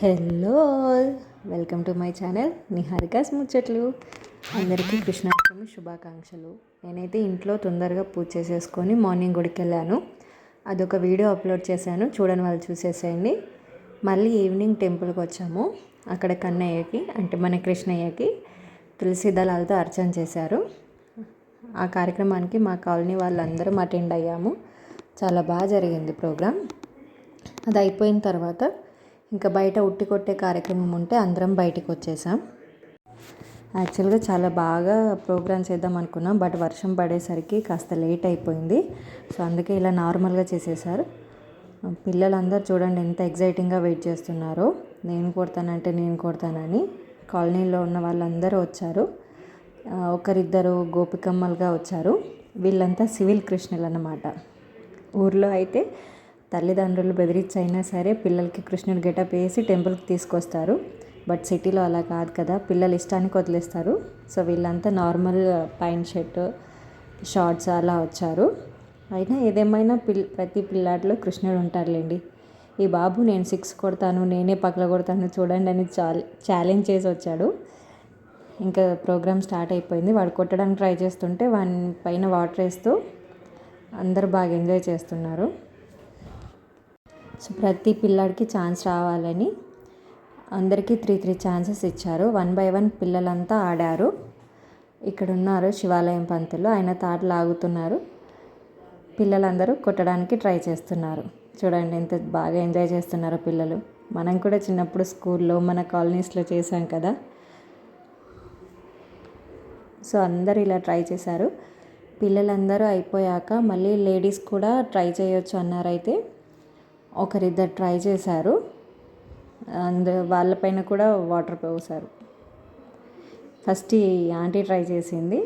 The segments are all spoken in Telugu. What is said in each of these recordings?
Hello all, welcome to my channel Niharika's ముచ్చట్లు. అందరికీ కృష్ణాష్టమి శుభాకాంక్షలు. నేనైతే ఇంట్లో తొందరగా పూజ చేసేసుకొని మార్నింగ్ గుడికి వెళ్ళాను. అదొక వీడియో అప్లోడ్ చేశాను, చూడని వాళ్ళు చూసేసేయండి. మళ్ళీ ఈవినింగ్ టెంపుల్కి వచ్చాము. అక్కడ కన్నయ్యకి అంటే మన కృష్ణయ్యకి తులసి దళాలతో అర్చన చేశారు. ఆ కార్యక్రమానికి మా కాలనీ వాళ్ళందరం అటెండ్ అయ్యాము. చాలా బాగా జరిగింది ప్రోగ్రామ్. అది అయిపోయిన తర్వాత ఇంకా బయట ఉట్టి కొట్టే కార్యక్రమం ఉంటే అందరం బయటికి వచ్చేసాం. యాక్చువల్గా చాలా బాగా ప్రోగ్రామ్ చేద్దాం అనుకున్నాం, బట్ వర్షం పడేసరికి కాస్త లేట్ అయిపోయింది. సో అందుకే ఇలా నార్మల్గా చేసేసారు. పిల్లలందరూ చూడండి ఎంత ఎగ్జైటింగ్గా వెయిట్ చేస్తున్నారో. నేను కొడతానని కాలనీలో ఉన్న వాళ్ళందరూ వచ్చారు. ఒకరిద్దరు గోపికమ్మలుగా వచ్చారు. వీళ్ళంతా సివిల్ కృష్ణులు అన్నమాట. ఊర్లో అయితే తల్లిదండ్రులు బెదిరించైనా సరే పిల్లలకి కృష్ణుడి గెటప్ వేసి టెంపుల్కి తీసుకొస్తారు. బట్ సిటీలో అలా కాదు కదా, పిల్లలు ఇష్టానికి వదిలేస్తారు. సో వీళ్ళంతా నార్మల్ ప్యాంట్ షర్ట్ షార్ట్స్ అలా వచ్చారు. అయినా ఏదేమైనా ప్రతి పిల్లాడిలో కృష్ణుడు ఉంటారులేండి. ఈ బాబు నేను 6 కొడతాను, నేనే పగల కొడతాను చూడండి అని ఛాలెంజ్ చేసి వచ్చాడు. ఇంకా ప్రోగ్రామ్ స్టార్ట్ అయిపోయింది. వాడు కొట్టడానికి ట్రై చేస్తుంటే వాని పైన వాటర్ వేస్తూ అందరూ బాగా ఎంజాయ్ చేస్తున్నారు. సో ప్రతి పిల్లాడికి ఛాన్స్ రావాలని అందరికీ 3 ఛాన్సెస్ ఇచ్చారు. 1 by 1 పిల్లలంతా ఆడారు. ఇక్కడ ఉన్నారు శివాలయం పంతులు, ఆయన తాడు లాగుతున్నారు. పిల్లలందరూ కొట్టడానికి ట్రై చేస్తున్నారు. చూడండి ఎంత బాగా ఎంజాయ్ చేస్తున్నారో పిల్లలు. మనం కూడా చిన్నప్పుడు స్కూల్లో మన కాలనీస్లో చేసాం కదా. సో అందరూ ఇలా ట్రై చేశారు. పిల్లలందరూ అయిపోయాక మళ్ళీ లేడీస్ కూడా ట్రై చేయొచ్చు అన్నారైతే ఒకరిద్దరు ట్రై చేశారు. వాళ్ళపైన కూడా వాటర్ పోసారు. ఫస్ట్ ఈ ఆంటీ ట్రై చేసింది.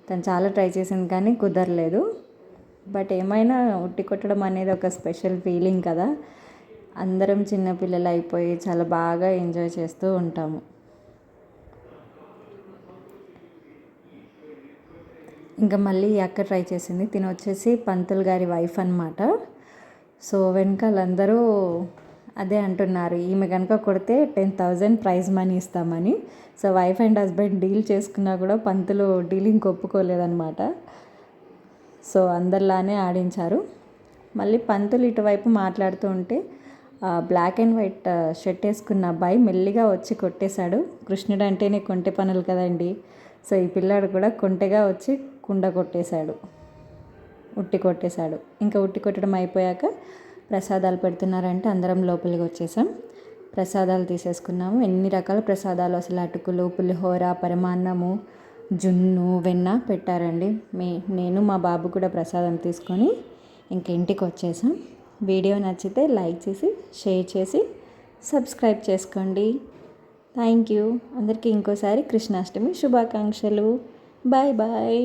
తను చాలా ట్రై చేసింది కానీ కుదరలేదు. బట్ ఏమైనా ఉట్టి కొట్టడం అనేది ఒక స్పెషల్ ఫీలింగ్ కదా. అందరం చిన్నపిల్లలు అయిపోయి చాలా బాగా ఎంజాయ్ చేస్తూ ఉంటాము. ఇంకా మళ్ళీ అక్క ట్రై చేసింది. తిను వచ్చేసి పంతులు గారి వైఫ్ అన్నమాట. సో వెనకాలందరూ అదే అంటున్నారు, ఈమె కనుక కొడితే 10,000 ప్రైజ్ మనీ ఇస్తామని. So wife and husband deal చేసుకున్నా కూడా పంతులు డీలింగ్ ఒప్పుకోలేదన్నమాట. సో అందరిలానే ఆడించారు. మళ్ళీ పంతులు ఇటువైపు మాట్లాడుతూ ఉంటే బ్లాక్ అండ్ వైట్ షర్ట్ వేసుకున్న అబ్బాయి మెల్లిగా వచ్చి కొట్టేశాడు. కృష్ణుడు అంటేనే కొంటె పనులు కదండి. సో ఈ పిల్లాడు కూడా కొంటెగా వచ్చి కుండ కొట్టేశాడు, ఉట్టి కొట్టేశాడు. ఇంకా ఉట్టి కొట్టడం అయిపోయాక ప్రసాదాలు పెడుతున్నారంటే అందరం లోపలికి వచ్చేసాం. ప్రసాదాలు తీసేసుకున్నాము. ఎన్ని రకాల ప్రసాదాలు అసలు, అటుకులు, పులిహోర, పరమాన్నము, జున్ను, వెన్న పెట్టారండి. నేను మా బాబు కూడా ప్రసాదం తీసుకొని ఇంక ఇంటికి వచ్చేసాం. వీడియో నచ్చితే లైక్ చేసి షేర్ చేసి సబ్స్క్రైబ్ చేసుకోండి. Thank you. అందరికీ ఇంకోసారి కృష్ణాష్టమి శుభాకాంక్షలు. Bye bye.